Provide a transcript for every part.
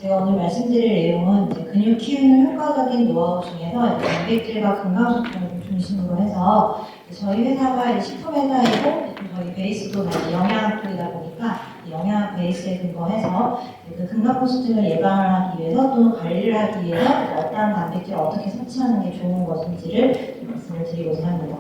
제가 오늘 말씀드릴 내용은 이제 근육 키우는 효과적인 노하우 중에서 단백질과 건강식품을 중심으로 해서 저희 회사가 식품회사이고 저희 베이스도 영양학부이다 보니까 영양학 베이스에 근거해서 그 근감부스증을 예방을 하기 위해서 또는 관리를 하기 위해서 어떠한 단백질을 어떻게 섭취하는 게 좋은 것인지를 말씀을 드리고자 합니다.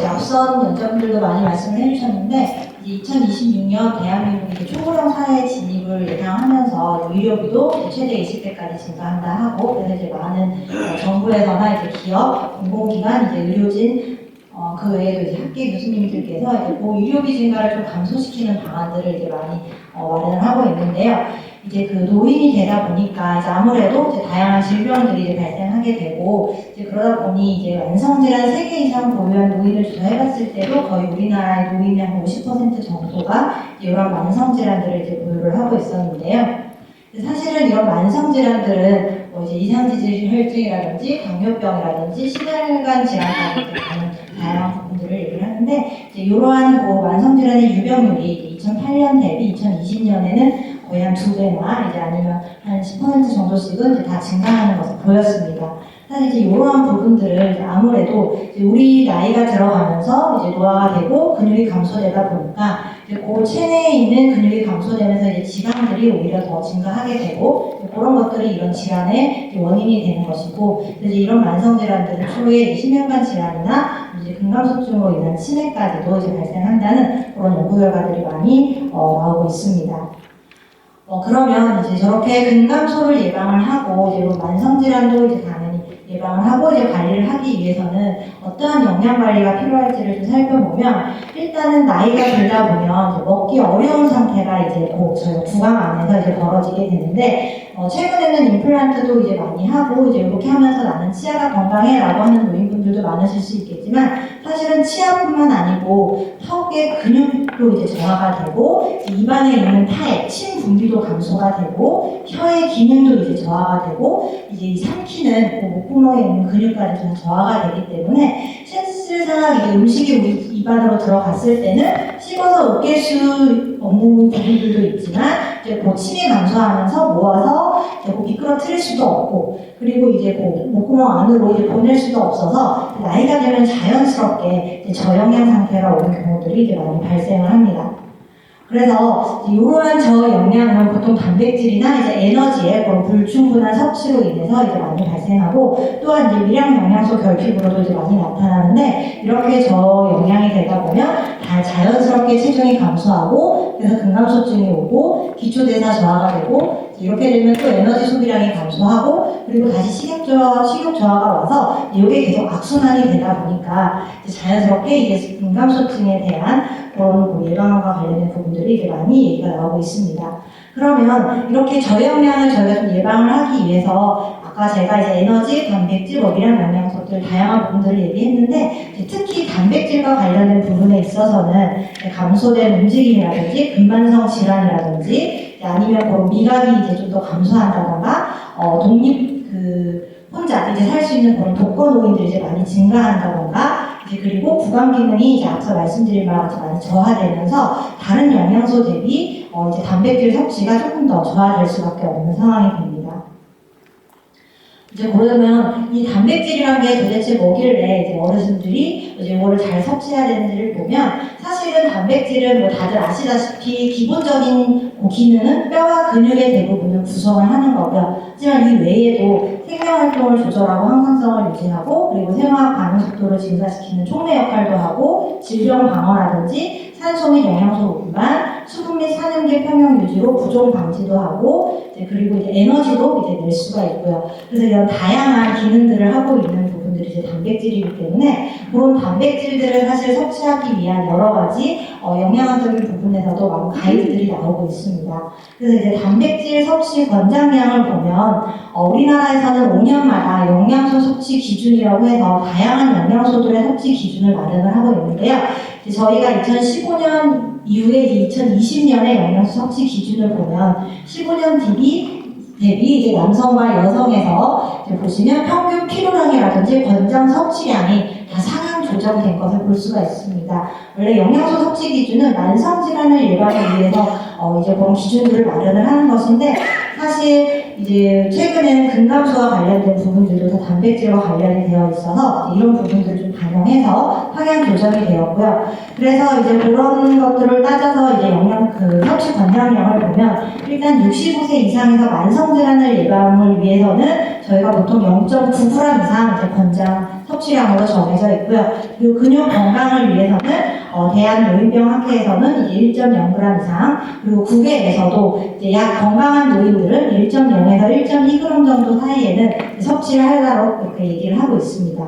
앞선 연자분들도 많이 말씀을 해주셨는데 2026년 대한민국이 초고령 사회 진입을 예상하면서 의료비도 최대 20배까지 증가한다 하고 그래서 이제 많은 정부에서나 이제 기업, 공공기관, 이제 의료진 그 외에도 이제 학계 교수님들께서 이제 그 의료비 증가를 좀 감소시키는 방안들을 이제 많이 마련을 하고 있는데요. 이제 그 노인이 되다 보니까 이제 아무래도 이제 다양한 질병들이 이제 발생하게 되고 이제 그러다 보니 이제 만성질환 3개 이상 보유한 노인을 조사해봤을 때도 거의 우리나라의 노인의 한 50% 정도가 이런 만성질환들을 이제 보유를 하고 있었는데요. 사실은 이런 만성질환들은 이제 이상지질 혈증이라든지 당뇨병이라든지 심혈관 질환까지 가는 다양한 부분들을 얘기를 하는데 이제 이러한 만성질환의 유병률이 2008년 대비 2020년에는 거의 한 2배나 이제 아니면 한 10% 정도씩은 이제 다 증가하는 것을 보였습니다. 사실 이제 이러한 부분들을 이제 아무래도 이제 우리 나이가 들어가면서 이제 노화가 되고 근육이 감소되다 보니까 이제 그 체내에 있는 근육이 감소되면서 이제 지방들이 오히려 더 증가하게 되고 그런 것들이 이런 질환의 원인이 되는 것이고 이제 이런 만성 질환들은 초기에 심혈관 질환이나 이제 근감소증으로 인한 치매까지도 이제 발생한다는 그런 연구 결과들이 많이 나오고 있습니다. 그러면 이제 저렇게 근감소를 예방을 하고 이제 만성질환도 이제 당연히 예방을 하고 이제 관리를 하기 위해서는 어떠한 영양 관리가 필요할지를 좀 살펴보면 일단은 나이가 들다 보면 이제 먹기 어려운 상태가 이제 저희 구강 안에서 이제 벌어지게 되는데 최근에는 임플란트도 이제 많이 하고 이제 이렇게 하면서 나는 치아가 건강해라고 하는 노인분들도 많으실 수 있겠지만 사실은 치아뿐만 아니고 턱의 근육도 이제 저하가 되고 입안에 있는 타액, 침 분비도 감소가 되고 혀의 기능도 이제 저하가 되고 이제 이 삼키는 목구멍에 있는 근육까지 좀 저하가 되기 때문에 실질상 음식이 우리 입안으로 들어갔을 때는 씹어서 으깰 수 없는 부분들도 있지만 이제 침이 감소하면서 모아서 미끄러뜨릴 수도 없고 그리고 이제 목구멍 안으로 이제 보낼 수도 없어서 나이가 되면 자연스럽게 이제 저영양 상태가 오는 경우들이 이제 많이 발생을 합니다. 그래서 이러한 저영양은 보통 단백질이나 이제 에너지의 그런 불충분한 섭취로 인해서 이제 많이 발생하고 또한 이제 미량 영양소 결핍으로도 이제 많이 나타나는데 이렇게 저영양이 되다 보면 다 자연스럽게 체중이 감소하고 그래서 근감소증이 오고 기초대사 저하가 되고 이렇게 되면 또 에너지 소비량이 감소하고 그리고 다시 식욕 저하가 와서 이게 계속 악순환이 되다 보니까 이제 자연스럽게 이제 근감소증에 대한 그런 예방과 관련된 부분들이 이제 많이 얘기가 나오고 있습니다. 그러면 이렇게 저영양을 저희가 좀 예방을 하기 위해서 아까 제가 이제 에너지, 단백질, 미량 영양소들 다양한 부분들을 얘기했는데 특히 단백질과 관련된 부분에 있어서는 감소된 움직임이라든지 근만성 질환이라든지 아니면 미각이 이제 좀 더 감소한다던가 혼자 이제 살 수 있는 그런 독거노인들이 이제 많이 증가한다던가 그리고 구강 기능이 이제 앞서 말씀드린 바와 같이 많이 저하되면서 다른 영양소 대비 이제 단백질 섭취가 조금 더 저하될 수밖에 없는 상황이 됩니다. 이제 그러면 이 단백질이란 게 도대체 뭐길래 이제 어르신들이 이제 이거를 잘 섭취해야 되는지를 보면 사실은 단백질은 다들 아시다시피 기본적인 기능은 뼈와 근육의 대부분을 구성을 하는 거고요. 하지만 이 외에도 생명활동을 조절하고 항상성을 유지하고 그리고 생화학 반응 속도를 증가시키는 촉매 역할도 하고 질병 방어라든지 산소 및 영양소 운반, 수분 및 산염계 평형 유지로 부종 방지도 하고 그리고 이제 에너지도 이제 낼 수가 있고요. 그래서 이런 다양한 기능들을 하고 있는 부분들이 이제 단백질이기 때문에 그런 단백질들을 사실 섭취하기 위한 여러 가지 영양학적인 부분에서도 많은 가이드들이 나오고 있습니다. 그래서 이제 단백질 섭취 권장량을 보면 우리나라에서는 5년마다 영양소 섭취 기준이라고 해서 다양한 영양소들의 섭취 기준을 마련을 하고 있는데요. 저희가 2015년 이후에 2020년의 영양소 섭취 기준을 보면 15년 대비 이제 남성과 여성에서 이제 보시면 평균 필요량이라든지 권장 섭취량이 다 상향 조정된 것을 볼 수가 있습니다. 원래 영양소 섭취 기준은 만성 질환을 예방하기 위해서 이제 그런 기준들을 마련을 하는 것인데, 사실 이제 최근에는 근감소와 관련된 부분들도 다 단백질과 관련이 되어 있어서 이런 부분들을 좀 반영해서 방향 조정이 되었고요. 그래서 이제 그런 것들을 따져서 이제 섭취 권장량을 보면, 일단 65세 이상에서 만성 질환을 예방을 위해서는 저희가 보통 0.9g 이상 이제 권장 섭취량으로 정해져 있고요. 그리고 근육 건강을 위해서는 대한노인병학회에서는 이제 1.0g 이상, 그리고 국외에서도 이제 약 건강한 노인들은 1.0에서 1.2g 정도 사이에는 섭취를 하라고 이렇게 얘기를 하고 있습니다.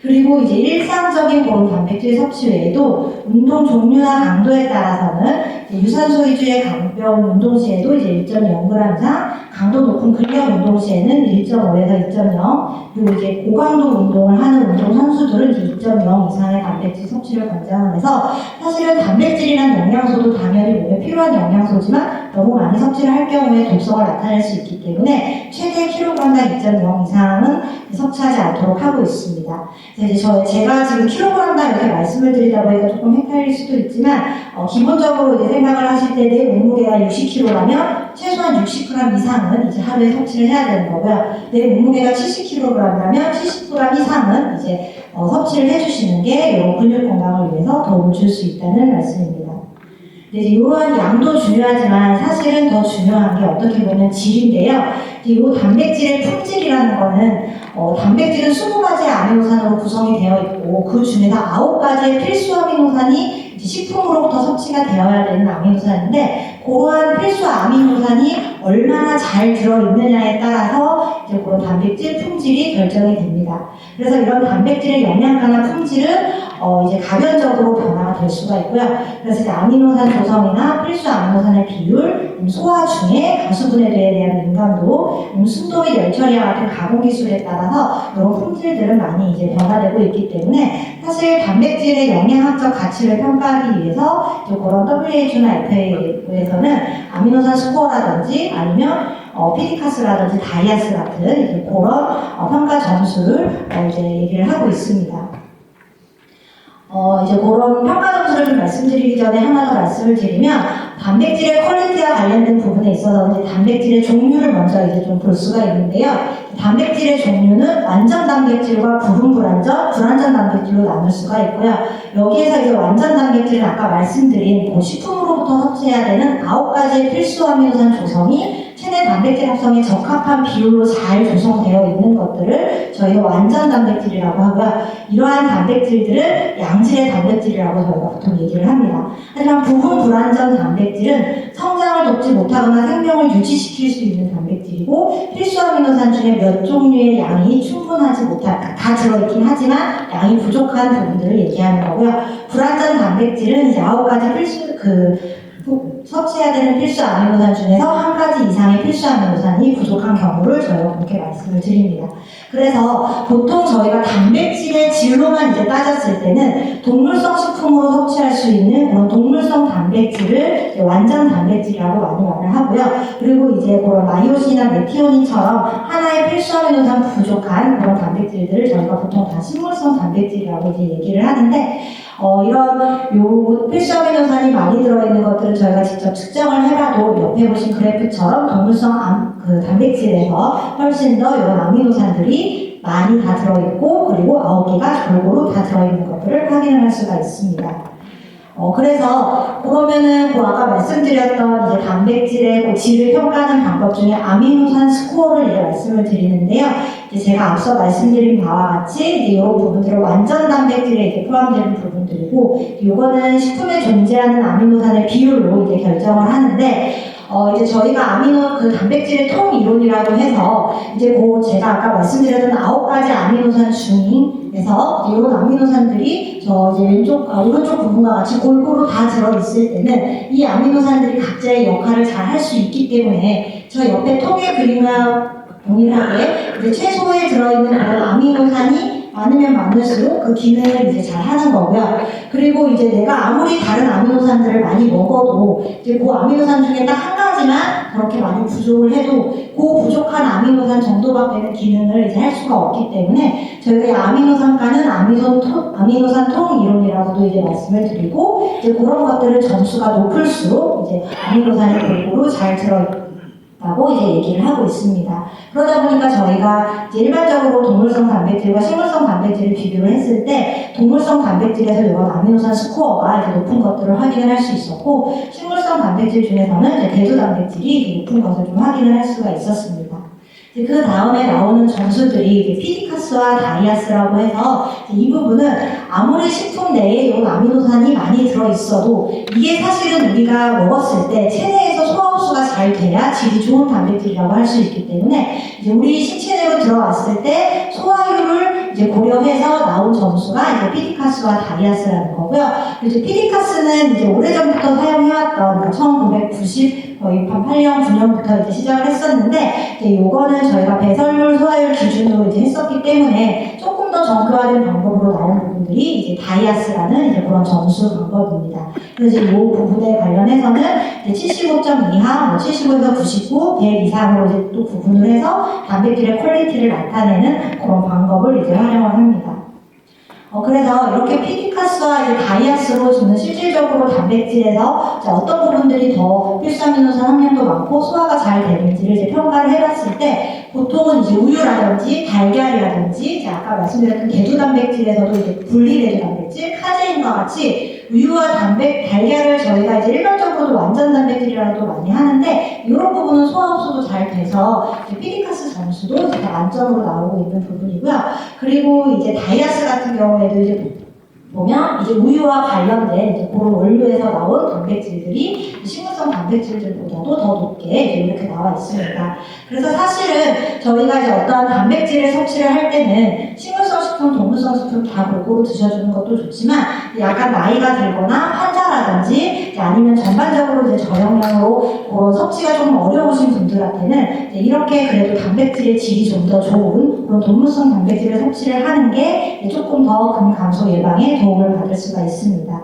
그리고 이제 일상적인 그런 단백질 섭취 외에도 운동 종류나 강도에 따라서는 유산소 위주의 가벼운 운동 시에도 이제 1.0g 이상, 강도 높은 근력 운동 시에는 1.5에서 2.0, 그리고 이제 고강도 운동을 하는 운동 선수들은 2.0 이상의 단백질 섭취를 권장하면서, 사실은 단백질이란 영양소도 당연히 몸에 필요한 영양소지만 너무 많이 섭취를 할 경우에 독성을 나타낼 수 있기 때문에 최대 킬로그램당 2.0 이상은 섭취하지 않도록 하고 있습니다. 그래서 이제 제가 지금 킬로그램당 이렇게 말씀을 드리다 보니까 조금 헷갈릴 수도 있지만, 기본적으로 이제 생각을 하실 때 내 몸무게가 60kg라면 최소한 60g 이상은 이제 하루에 섭취를 해야 되는 거고요. 내 몸무게가 70kg라면 70g 이상은 이제 섭취를 해주시는 게 이런 근육 건강을 위해서 도움을 줄 수 있다는 말씀입니다. 이러한 양도 중요하지만 사실은 더 중요한 게 어떻게 보면 질인데요. 이 단백질의 품질이라는 거는 단백질은 20가지의 아미노산으로 구성이 되어 있고, 그 중에서 9가지의 필수 아미노산이 식품으로부터 섭취가 되어야 되는 아미노산인데, 그러한 필수 아미노산이 얼마나 잘 들어있느냐에 따라서 이제 그런 단백질 품질이 결정이 됩니다. 그래서 이런 단백질의 영양가나 품질은 이제 가변적으로 변화가 될 수가 있고요. 그래서 이제 아미노산 조성이나 필수 아미노산의 비율, 소화 중에 가수분해도에 대한 민감도, 순도 및 열처리와 같은 가공 기술에 따라서 이런 품질들은 많이 이제 변화되고 있기 때문에, 사실 단백질의 영양학적 가치를 평가하기 위해서 이제 그런 WHO나 FAO에서는 아미노산 스코어라든지 아니면 피디카스라든지 다이아스 같은 이제 그런 평가 점수를 이제 얘기를 하고 있습니다. 이제 그런 평가 점수를 좀 말씀드리기 전에 하나 더 말씀을 드리면, 단백질의 퀄리티와 관련된 부분에 있어서 이제 단백질의 종류를 먼저 이제 좀 볼 수가 있는데요. 단백질의 종류는 완전 단백질과 부분 불완전, 불완전 단백질로 나눌 수가 있고요. 여기에서 이제 완전 단백질은 아까 말씀드린 식품으로부터 섭취해야 되는 9가지의 필수 아미노산 조성이 체내 단백질 합성에 적합한 비율로 잘 조성되어 있는 것들을 저희가 완전 단백질이라고 하고요. 이러한 단백질들은 양질의 단백질이라고 저희가 보통 얘기를 합니다. 하지만 부분 불완전 단백질은 성장을 돕지 못하거나 생명을 유지시킬 수 있는 단백질이고, 필수 아미노산 중에 몇 종류의 양이 충분하지 못한, 다 들어있긴 하지만 양이 부족한 부분들을 얘기하는 거고요. 불완전 단백질은 이제 9가지 필수 섭취해야 되는 필수 아미노산 중에서 1가지 이상의 필수 아미노산이 부족한 경우를 저희가 그렇게 말씀을 드립니다. 그래서 보통 저희가 단백질의 질로만 이제 따졌을 때는 동물성 식품으로 섭취할 수 있는 그런 동물성 단백질을 완전 단백질이라고 많이 말을 하고요. 그리고 이제 그런 마이오신이나 메티오닌처럼 하나의 필수 아미노산 부족한 그런 단백질들을 저희가 보통 다 식물성 단백질이라고 이제 얘기를 하는데, 이런 필수 아미노산이 많이 들어있는 것들은 저희가 직접 측정을 해봐도 옆에 보신 그래프처럼 동물성 단백질에서 훨씬 더 이런 아미노산들이 많이 다 들어있고, 그리고 9개가 골고루 다 들어있는 것들을 확인을 할 수가 있습니다. 그래서 그러면은 아까 말씀드렸던 이제 단백질의 질을 평가하는 방법 중에 아미노산 스코어를 이제 말씀을 드리는데요. 이제 제가 앞서 말씀드린 바와 같이 이제 이런 부분들은 완전 단백질에 이제 포함되는 부분들이고, 이거는 식품에 존재하는 아미노산의 비율로 이제 결정을 하는데, 이제 저희가 단백질의 통이론이라고 해서 이제 제가 아까 말씀드렸던 9가지 아미노산 중에서 이런 아미노산들이 이제 오른쪽 부분과 같이 골고루 다 들어있을 때는 이 아미노산들이 각자의 역할을 잘 할 수 있기 때문에, 저 옆에 통의 그림과 동일하게 이제 채소에 들어있는 그런 아미노산이 많으면 많을수록 그 기능을 이제 잘 하는 거고요. 그리고 이제 내가 아무리 다른 아미노산들을 많이 먹어도 이제 그 아미노산 중에 딱 1가지 필요하지만 그렇게 많이 부족을 해도 그 부족한 아미노산 정도밖에 는 기능을 이제 할 수가 없기 때문에 저희가 이 아미노산가는 아미노산 통 이론이라고도 이제 말씀을 드리고 이제 그런 것들을 점수가 높을수록 이제 아미노산이 골고루 잘 들어있다고 이제 얘기를 하고 있습니다. 그러다 보니까 저희가 이제 일반적으로 동물성 단백질과 식물성 단백질을 비교를 했을 때 동물성 단백질에서 이런 아미노산 스코어가 이제 높은 것들을 확인을 할 수 있었고 식물성 단백질 중에서는 이제 대두 단백질이 높은 것을 좀 확인을 할 수가 있었습니다. 그 다음에 나오는 점수들이 피디카스와 다이아스라고 해서 이 부분은 아무리 식품 내에 이런 아미노산이 많이 들어있어도 이게 사실은 우리가 먹었을 때 체내에서 소화 흡수가 잘 돼야 질이 좋은 단백질이라고 할 수 있기 때문에 이제 우리 신체 내로 들어왔을 때 소화율을 이제 고려해서 나온 점수가 이제 피디카스와 다이아스라는 거고요. 이제 피디카스는 이제 오래전부터 사용해왔던 그러니까 1990 거의 8년, 9년부터 이제 시작을 했었는데, 이제 요거는 저희가 배설물, 소화율 기준으로 이제 했었기 때문에 조금 더 정교화된 방법으로 나온 부분들이 이제 다이아스라는 이제 그런 점수 방법입니다. 그래서 이제 이 부분에 관련해서는 이제 75점 이하, 뭐 75에서 99, 100 이상으로 이제 또 구분을 해서 단백질의 퀄리티를 나타내는 그런 방법을 이제 활용을 합니다. 그래서 이렇게 피디카스와 이제 다이아스로 주는 실질적으로 단백질에서 어떤 부분들이 더 필수아미노산 함량도 많고 소화가 잘 되는지를 이제 평가를 해봤을 때 보통은 이제 우유라든지 달걀이라든지 이제 아까 말씀드렸던 대두 단백질에서도 이제 분리대두 단백질, 카제인과 같이 우유와 달걀을 저희가 이제 일반적으로도 완전 단백질이라고도 많이 하는데 이런 부분은 소화 흡수도 잘 돼서 이제 피디카스 점수도 이제 만점으로 나오고 있는 부분이고요. 그리고 이제 다이아스 같은 경우에도 이제 보면 이제 우유와 관련된 이제 그런 원료에서 나온 단백질들이 식물성 단백질들보다도 더 높게 이제 이렇게 나와 있습니다. 그래서 사실은 저희가 이제 어떤 단백질을 섭취를 할 때는 식물성 식품, 동물성 식품 다 골고루 드셔주는 것도 좋지만 약간 나이가 들거나 환자라든지 아니면 전반적으로 이제 저영양으로 그런 섭취가 좀 어려우신 분들한테는 이제 이렇게 그래도 단백질의 질이 좀 더 좋은 그런 동물성 단백질을 섭취를 하는 게 조금 더 근 감소 예방에 도움을 받을 수가 있습니다.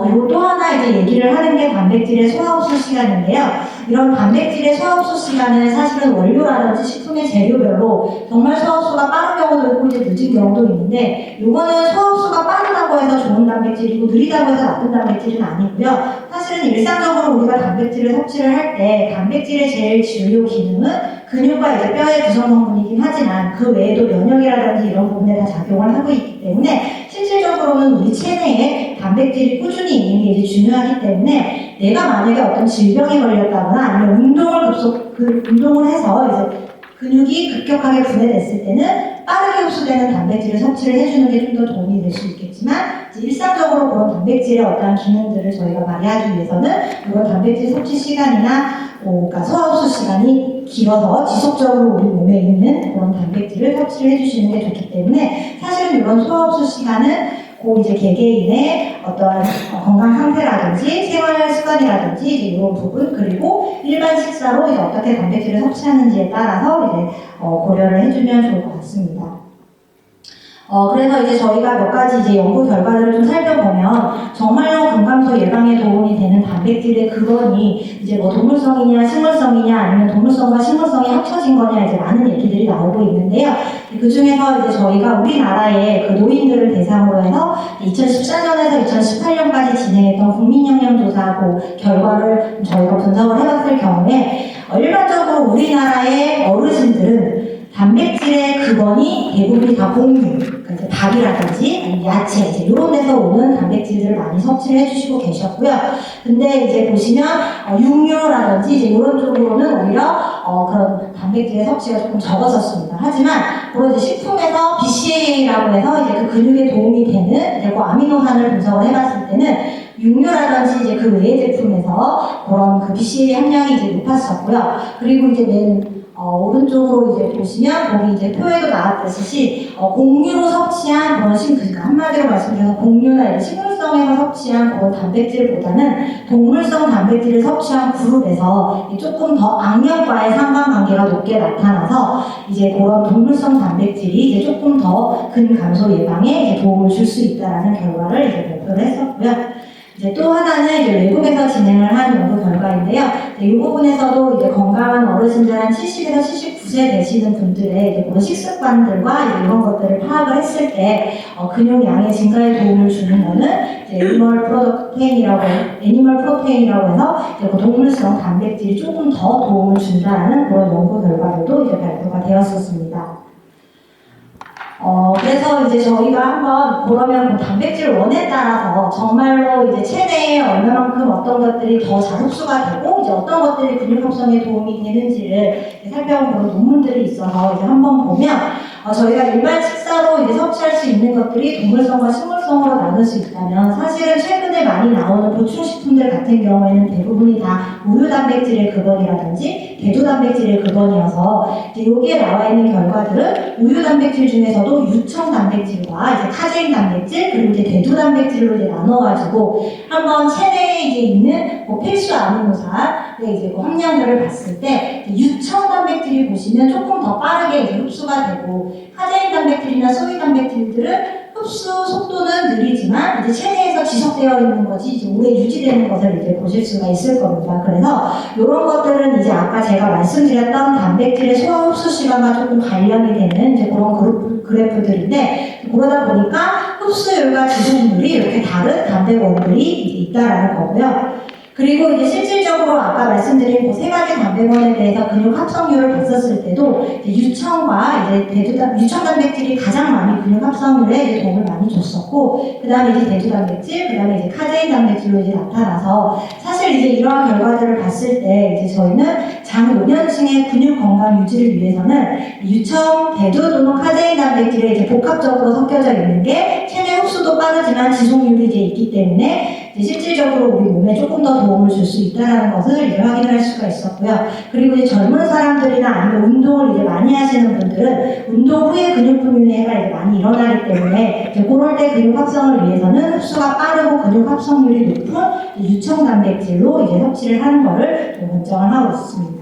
그리고 또 하나 이제 얘기를 하는 게 단백질의 소화흡수 시간인데요. 이런 단백질의 소화흡수 시간은 사실은 원료라든지 식품의 재료별로 정말 소화흡수가 빠른 경우도 있고 이제 늦은 경우도 있는데 이거는 소화흡수가 빠르다고 해서 좋은 단백질이고 느리다고 해서 나쁜 단백질은 아니고요. 사실은 일상적으로 우리가 단백질을 섭취를 할 때 단백질의 제일 주요 기능은 근육과 이제 뼈의 구성 성분이긴 하지만 그 외에도 면역이라든지 이런 부분에 다 작용을 하고 있기 때문에 실질적으로는 우리 체내에 단백질이 꾸준히 있는 게 이제 중요하기 때문에 내가 만약에 어떤 질병에 걸렸다거나 아니면 운동을 해서 이제 근육이 급격하게 분해됐을 때는 빠르게 흡수되는 단백질을 섭취를 해주는 게 좀 더 도움이 될 수 있겠지만 일상적으로 그런 단백질의 어떠한 기능들을 저희가 발휘하기 위해서는 이런 단백질 섭취 시간이나 그러니까 소화 흡수 시간이 길어서 지속적으로 우리 몸에 있는 그런 단백질을 섭취를 해주시는 게 좋기 때문에 사실은 이런 소화 흡수 시간은 그 이제 개개인의 어떤 건강 상태라든지 생활 습관이라든지 이제 이런 부분 그리고 일반 식사로 이제 어떻게 단백질을 섭취하는지에 따라서 이제 고려를 해주면 좋을 것 같습니다. 그래서 이제 저희가 몇 가지 이제 연구 결과들을 좀 살펴보면 정말로 근감소 예방에 도움이 되는 단백질의 근원이 이제 뭐 동물성이냐 식물성이냐 아니면 동물성과 식물성이 합쳐진 거냐 이제 많은 얘기들이 나오고 있는데요. 그 중에서 이제 저희가 우리나라의 그 노인들을 대상으로 해서 2014년에서 2018년까지 진행했던 국민영양조사 그 결과를 저희가 분석을 해봤을 경우에 일반적으로 우리나라의 어르신들은 단백질의 근원이 대부분이 다 곡류, 그러니까 이제 닭이라든지 아니면 야채 이제 이런 데서 오는 단백질들을 많이 섭취를 해주시고 계셨고요. 근데 이제 보시면 육류라든지 이제 이런 쪽으로는 오히려 그런 단백질의 섭취가 조금 적었었습니다. 하지만 그런 이제 식품에서 BCAA라고 해서 이제 그 근육에 도움이 되는 이제 그 아미노산을 분석을 해봤을 때는 육류라든지 이제 그 외의 제품에서 그런 그 BCAA 함량이 이제 높았었고요. 그리고 이제 맨 오른쪽으로 이제 보시면 거기 이제 표에도 나왔듯이 곡류로 섭취한 그런 그러니까 한마디로 말씀드려서 곡류나 이제 식물성에서 섭취한 그런 단백질보다는 동물성 단백질을 섭취한 그룹에서 조금 더 악력과의 상관관계가 높게 나타나서 이제 그런 동물성 단백질이 이제 조금 더 근감소 예방에 이제 도움을 줄 수 있다라는 결과를 이제 발표를 했었고요. 이제 또 하나는 이제 외국에서 진행을 한 연구 결과인데요. 이 부분에서도 이제 건강한 어르신들 한 70에서 79세 되시는 분들의 이제 그런 식습관들과 이제 이런 것들을 파악을 했을 때 근육 양의 증가에 도움을 주는 거는 이제 애니멀 프로테인이라고 해서 이제 그 동물성 단백질이 조금 더 도움을 준다는 그런 연구 결과들도 이제 발표가 되었었습니다. 그래서 이제 저희가 한번 그러면 그 단백질 원에 따라서 정말로 이제 체내에 얼마만큼 어떤 것들이 더 잘 흡수가 되고 이제 어떤 것들이 근육 합성에 도움이 되는지를 살펴본 그런 논문들이 있어서 이제 한번 보면 저희가 일반 식사로 이제 섭취할 수 있는 것들이 동물성과 식물성으로 나눌 수 있다면 사실은 최근에 많이 나오는 보충식품들 같은 경우에는 대부분이 다 우유 단백질의 근원이라든지 대두 단백질의 근원이어서 이제 여기에 나와 있는 결과들은 우유 단백질 중에서도 유청 단백질과 이제 카제인 단백질 그리고 이제 대두 단백질로 이제 나눠가지고 한번 체내에 이제 있는 필수 아미노산의 이제 그 함량들을 봤을 때 유청 단백질이 보시면 조금 더 빠르게 이제 흡수가 되고 카제인 단백질이나 소이 단백질들은 흡수 속도는 느리지만 이제 체내에서 지속되어 있는 것이 이제 오래 유지되는 것을 이제 보실 수가 있을 겁니다. 그래서 이런 것들은 이제 아까 제가 말씀드렸던 단백질의 소화 흡수 시간과 조금 관련이 되는 이제 그런 그래프들인데 그러다 보니까 흡수율과 지속률이 이렇게 다른 단백원들이 이제 있다라는 거고요. 그리고 이제 실질적으로 아까 말씀드린 그 세 가지 단백원에 대해서 근육 합성률을 봤었을 때도 이제 유청과 이제 유청 단백질이 가장 많이 근육 합성률에 이제 도움을 많이 줬었고, 그 다음에 이제 대두 단백질, 그 다음에 이제 카제인 단백질로 이제 나타나서 사실 이제 이러한 결과들을 봤을 때 이제 저희는 장노년층의 근육 건강 유지를 위해서는 유청, 대두 또는 카제인 단백질에 이제 복합적으로 섞여져 있는 게 체내 흡수도 빠르지만 지속률이 이제 있기 때문에 이제 실질적으로 우리 몸에 조금 더 도움을 줄 수 있다는 것을 이제 확인할 수가 있었고요. 그리고 이제 젊은 사람들이나 아니면 운동을 이제 많이 하시는 분들은 운동 후에 근육 분해가 이제 많이 일어나기 때문에 이제 그럴 때 근육 합성을 위해서는 흡수가 빠르고 근육 합성률이 높은 유청 단백질로 이제 섭취를 하는 것을 좀 권장을 하고 있습니다.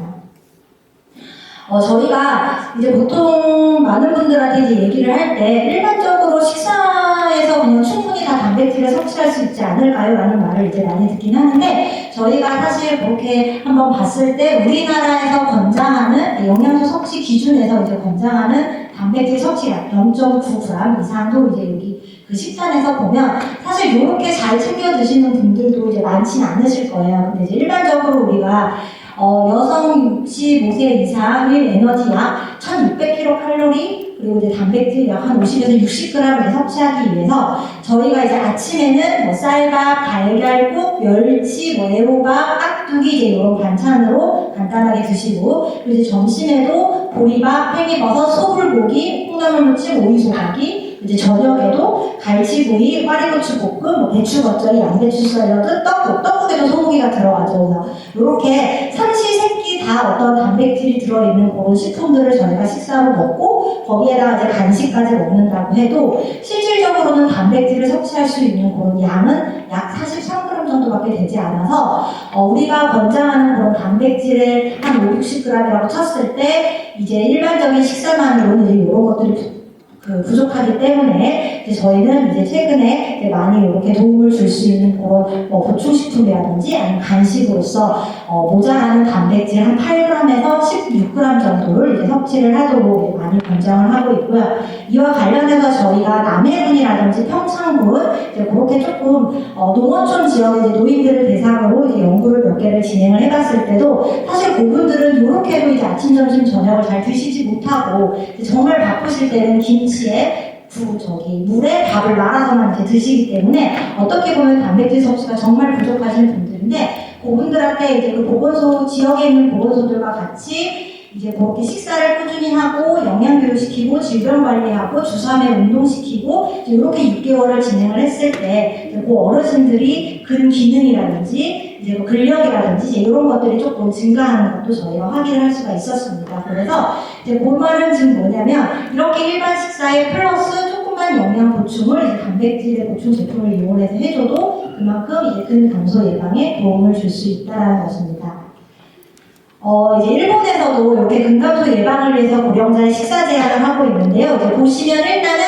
저희가 이제 보통 많은 분들한테 이제 얘기를 할 때 일반적으로 식사에서 그냥 충분히 다 단백질을 섭취할 수 있지 않을까요? 라는 말을 이제 많이 듣긴 하는데 저희가 사실 그렇게 한번 봤을 때 우리나라에서 권장하는 영양소 섭취 기준에서 이제 권장하는 단백질 섭취량 0.9g 이상도 이제 여기 그 식단에서 보면 사실 이렇게 잘 챙겨 드시는 분들도 이제 많지는 않으실 거예요. 근데 이제 일반적으로 우리가 여성 65세 이상의 에너지 약 1600kcal 그리고 이제 단백질 약 한 50에서 60g을 섭취하기 위해서 저희가 이제 아침에는 뭐 쌀밥, 달걀국, 멸치, 뭐 애호박, 깍두기 이제 이런 반찬으로 간단하게 드시고 그리고 이제 점심에도 보리밥, 팽이버섯, 소불고기, 콩나물무침, 오이소고기 이제 저녁에도 갈치구이, 화리고추 볶음, 뭐 배추 겉절이, 양배추 샐러드, 떡국에도 소고기가 들어가죠. 그래서 이렇게 삼시세끼 다 어떤 단백질이 들어있는 그런 식품들을 저희가 식사로 먹고 거기에다가 이제 간식까지 먹는다고 해도 실질적으로는 단백질을 섭취할 수 있는 그런 양은 약 43g 정도밖에 되지 않아서 우리가 권장하는 그런 단백질을 한 5, 60g이라고 쳤을 때 이제 일반적인 식사만으로는 이제 이런 것들이 부족하기 때문에 이제 저희는 이제 최근에 이제 많이 이렇게 도움을 줄 수 있는 그런 보충식품이라든지 아니면 간식으로서 모자라는 단백질 한 8g에서 16g 정도를 이제 섭취를 하도록 많이 권장을 하고 있고요. 이와 관련해서 저희가 남해군이라든지 평창군 이제 그렇게 조금 농어촌 지역의 이제 노인들을 대상으로 이제 연구를 몇 개를 진행을 해봤을 때도 사실 그분들은 이렇게도 이제 아침, 점심, 저녁을 잘 드시지 못하고 정말 바쁘실 때는 김치에 물에 밥을 말아서만 이제 드시기 때문에 어떻게 보면 단백질 섭취가 정말 부족하신 분들인데 그분들한테 이제 그 지역에 있는 보건소들과 같이 이제 그렇게 식사를 꾸준히 하고 영양교육시키고 질병관리하고 주삼회 운동시키고 이렇게 6개월을 진행을 했을 때 그 어르신들이 근기능이라든지 이제 근력이라든지 이제 이런 것들이 조금 증가하는 것도 저희가 확인을 할 수가 있었습니다. 그래서 이제 그 말은 지금 뭐냐면 이렇게 일반 식사에 플러스 조금만 영양 보충을 이제 단백질의 보충 제품을 이용해서 해줘도 그만큼 이제 근감소 예방에 도움을 줄 수 있다는 것입니다. 이제 일본에서도 이렇게 근감소 예방을 위해서 고령자의 식사 제한을 하고 있는데요. 이제 보시면 일단은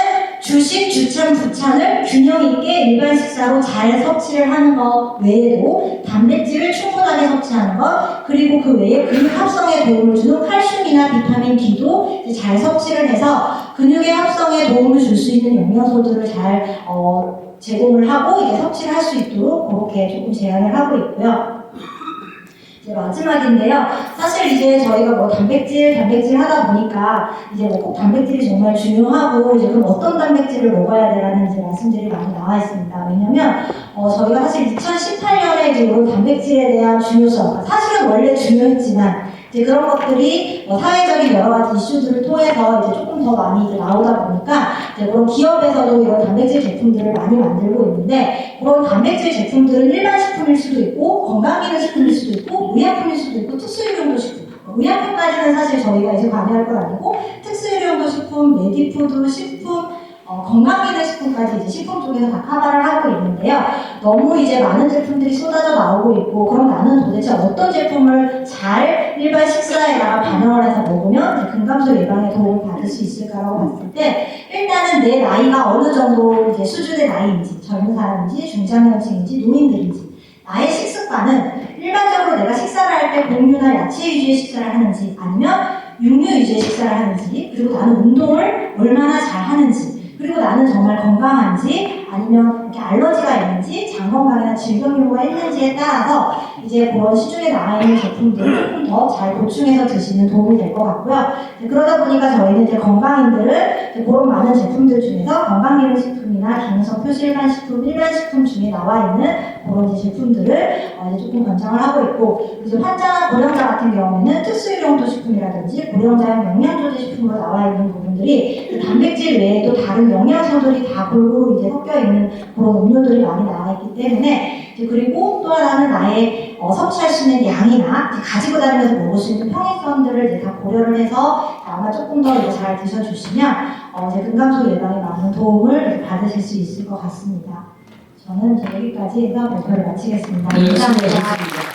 주식, 주찬, 부찬을 균형 있게 일반 식사로 잘 섭취를 하는 것 외에도 단백질을 충분하게 섭취하는 것, 그리고 그 외에 근육 합성에 도움을 주는 칼슘이나 비타민 D도 이제 잘 섭취를 해서 근육의 합성에 도움을 줄 수 있는 영양소들을 잘 제공을 하고 이제 섭취를 할 수 있도록 그렇게 조금 제안을 하고 있고요. 이제 마지막인데요. 사실 이제 저희가 뭐 단백질 하다 보니까 이제 뭐 꼭 단백질이 정말 중요하고 이제 그럼 어떤 단백질을 먹어야 되라는 이제 말씀들이 많이 나와 있습니다. 왜냐면 저희가 사실 2018년에 이제 이런 단백질에 대한 중요성, 사실은 원래 중요했지만 이제 그런 것들이 사회적인 여러 가지 이슈들을 통해서 이제 조금 더 많이 이제 나오다 보니까 이제 그런 기업에서도 이런 단백질 제품들을 많이 만들고 있는데 그런 단백질 제품들은 일반 식품일 수도 있고 건강기능식품일 수도 있고 의약품일 수도 있고 특수유용도식품. 의약품까지는 사실 저희가 이제 관여할 건 아니고 특수유용도식품, 메디푸드, 식품 건강기능식품까지 이제 식품 쪽에서 다 커버를 하고 있는데요. 너무 이제 많은 제품들이 쏟아져 나오고 있고 그럼 나는 도대체 어떤 제품을 잘 일반 식사에다가 반영을 해서 먹으면 이제 근감소 예방에 도움을 받을 수 있을까라고 봤을 때 일단은 내 나이가 어느 정도 이제 수준의 나이인지 젊은 사람인지 중장년층인지 노인들인지 나의 식습관은 일반적으로 내가 식사를 할 때 곡류나 야채 위주의 식사를 하는지 아니면 육류 위주의 식사를 하는지 그리고 나는 운동을 얼마나 잘 하는지 그리고 나는 정말 건강한지 아니면 이렇게 알러지가 있는지 장 건강이나 질병류가 있는지에 따라서 이제 그런 시중에 나와 있는 제품들을 조금 더 잘 보충해서 드시는 도움이 될 것 같고요. 그러다 보니까 저희는 이제 건강인들은 이제 그런 많은 제품들 중에서 건강기능식품이나 기능성 표시 일반 식품 중에 나와 있는 그런 이제 제품들을 이제 조금 권장을 하고 있고 이제 환자나 고령자 같은 경우에는 특수유용도식품이라든지 고령자용 영양조제식품으로 나와 있는 부분들이 단백질 외에도 다른 영양소들이 다 골고루 이제 섞여 있는 그런 음료들이 많이 나와 있기 때문에 그리고 또 하나는 나의 섭취할 수 있는 양이나 가지고 다니면서 먹을 수 있는 평행성들을 이제 다 고려를 해서 아마 조금 더 잘 드셔주시면 이제 근감소 예방에 많은 도움을 받으실 수 있을 것 같습니다. 저는 이제 여기까지 해서 발표를 마치겠습니다. 네, 감사합니다. 수고하셨습니다.